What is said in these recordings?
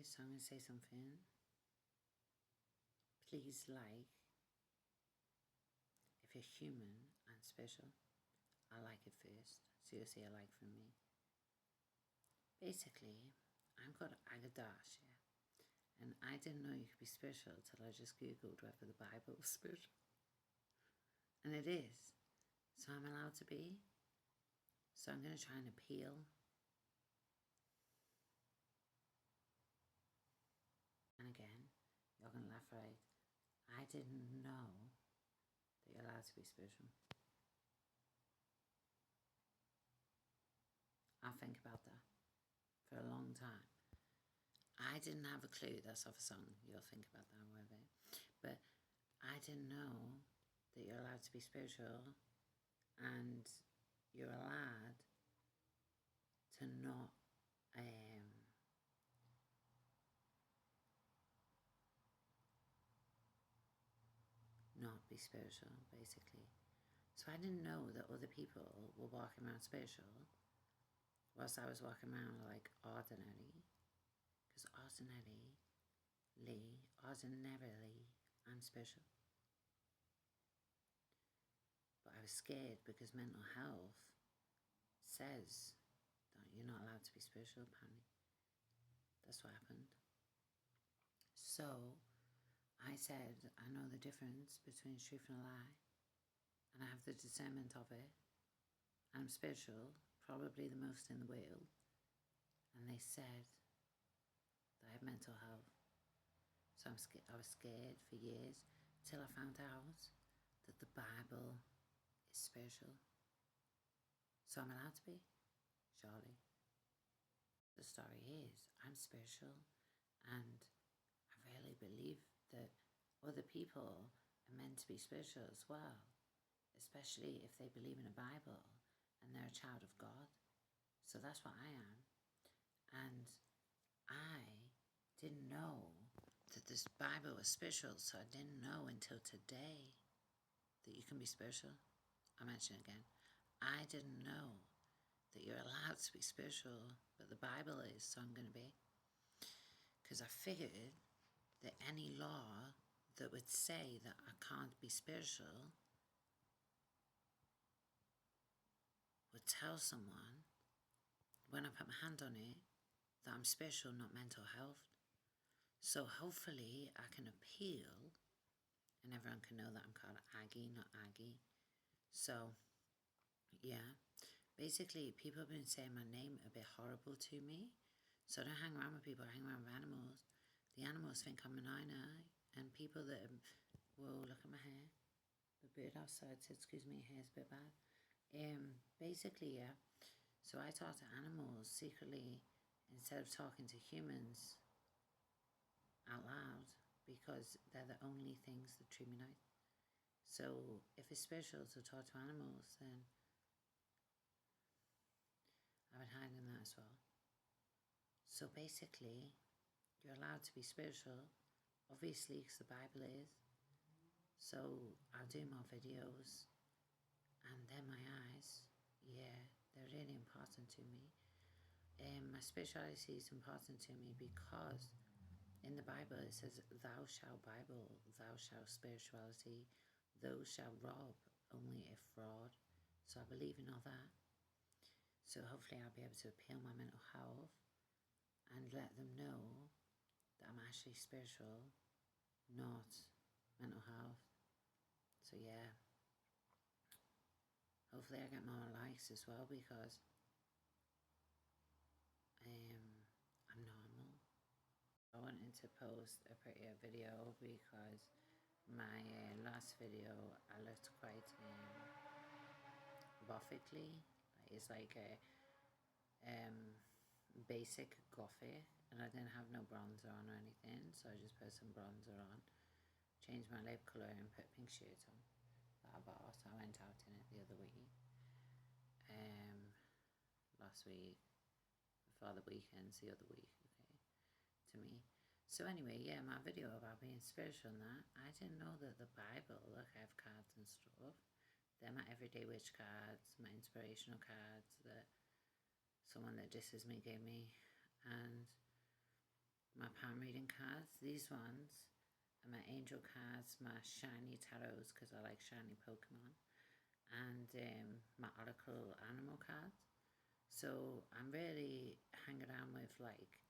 Okay, so I'm going to say something. Please like. If you're human and special, I like it first. So you'll see a like from me. Basically, I'm called Agadash, yeah? And I didn't know you could be spiritual till I just Googled whether the Bible was spiritual. And it is. So I'm allowed to be. So I'm going to try and appeal. And again, you're going to laugh, right? I didn't know that you're allowed to be spiritual. I'll think about that for a long time. I didn't have a clue. That's off a song. You'll think about that, whatever. But I didn't know that you're allowed to be spiritual and you're allowed to not be spiritual, basically. So I didn't know that other people were walking around spiritual whilst I was walking around like ordinary. Because ordinarily, I'm spiritual. But I was scared because mental health says that you're not allowed to be spiritual, apparently. That's what happened. So I said, I know the difference between truth and a lie, and I have the discernment of it. I'm spiritual, probably the most in the world. And they said that I have mental health. So I was scared for years till I found out that the Bible is spiritual. So I'm allowed to be, surely. The story is, I'm spiritual, and I really believe that other people are meant to be spiritual as well, especially if they believe in a Bible and they're a child of God. So that's what I am. And I didn't know that this Bible was spiritual, so I didn't know until today that you can be spiritual. I'll mention it again. I didn't know that you're allowed to be spiritual, but the Bible is, so I'm going to be. Because I figured that any law that would say that I can't be spiritual would tell someone, when I put my hand on it, that I'm spiritual, not mental health. So hopefully I can appeal and everyone can know that I'm called Aggie, not Aggie. So, yeah. Basically, people have been saying my name a bit horrible to me. So I don't hang around with people, I hang around with animals. The animals think I'm a niner, and people that whoa, look at my hair. The bird outside said, excuse me, hair's a bit bad. Basically, yeah. So I talk to animals secretly instead of talking to humans out loud, because they're the only things that treat me nice. So if it's spiritual to talk to animals, then I would hide in that as well. So basically, you're allowed to be spiritual, obviously, because the Bible is. So I'll do more videos, and then my eyes, yeah, they're really important to me. My spirituality is important to me because in the Bible it says, thou shalt Bible, thou shalt spirituality, thou shalt rob, only if fraud. So I believe in all that. So hopefully I'll be able to appeal my mental health and let them know that I'm actually spiritual, not mental health. So yeah, hopefully I get more likes as well, because I'm normal. I wanted to post a prettier video because my last video I looked quite gothically. It's like a basic gothic, and I didn't have no bronzer on or anything, so I just put some bronzer on, changed my lip colour and put a pink shirt on that I bought. I went out in it the other week, last week, before the weekends, the other week, okay, to me. So anyway, yeah, my video about being spiritual and that, I didn't know that the Bible, look, I have cards and stuff. They're my everyday witch cards, my inspirational cards that someone that disses me gave me, and my palm reading cards. These ones are my angel cards, my shiny tarots, because I like shiny Pokemon, and my oracle animal cards. So I'm really hanging around with, like,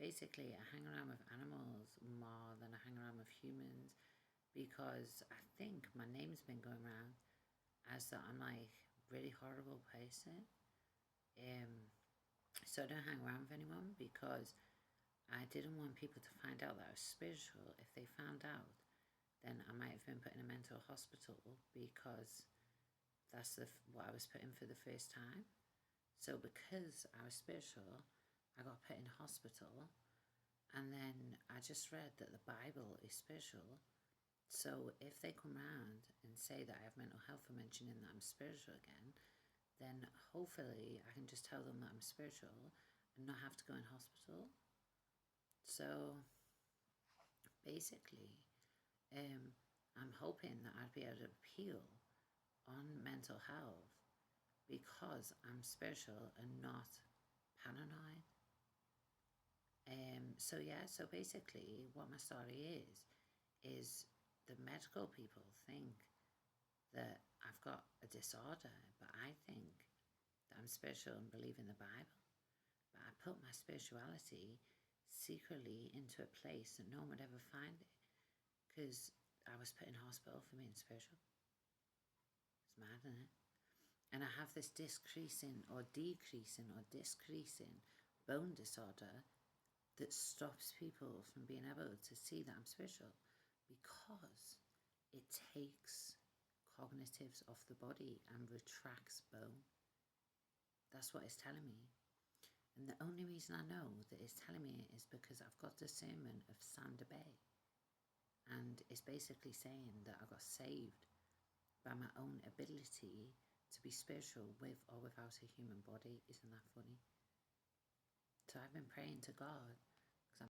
basically I hang around with animals more than I hang around with humans, because I think my name's been going around as that I'm like really horrible person. So I don't hang around with anyone because I didn't want people to find out that I was spiritual. If they found out, then I might have been put in a mental hospital, because that's what I was put in for the first time. So because I was spiritual, I got put in hospital, and then I just read that the Bible is spiritual. So if they come round and say that I have mental health for mentioning that I'm spiritual again, then hopefully I can just tell them that I'm spiritual and not have to go in hospital. So basically, I'm hoping that I'd be able to appeal on mental health because I'm spiritual and not paranoid. So yeah, so basically what my story is the medical people think that I've got a disorder, but I think that I'm spiritual and believe in the Bible. But I put my spirituality secretly into a place that no one would ever find it, because I was put in hospital for being spiritual. It's mad, isn't it? And I have this decreasing bone disorder that stops people from being able to see that I'm spiritual, because it takes cognitives off the body and retracts bone. That's what it's telling me. And the only reason I know that it's telling me is because I've got discernment of Sander Bay. And it's basically saying that I got saved by my own ability to be spiritual with or without a human body. Isn't that funny? So I've been praying to God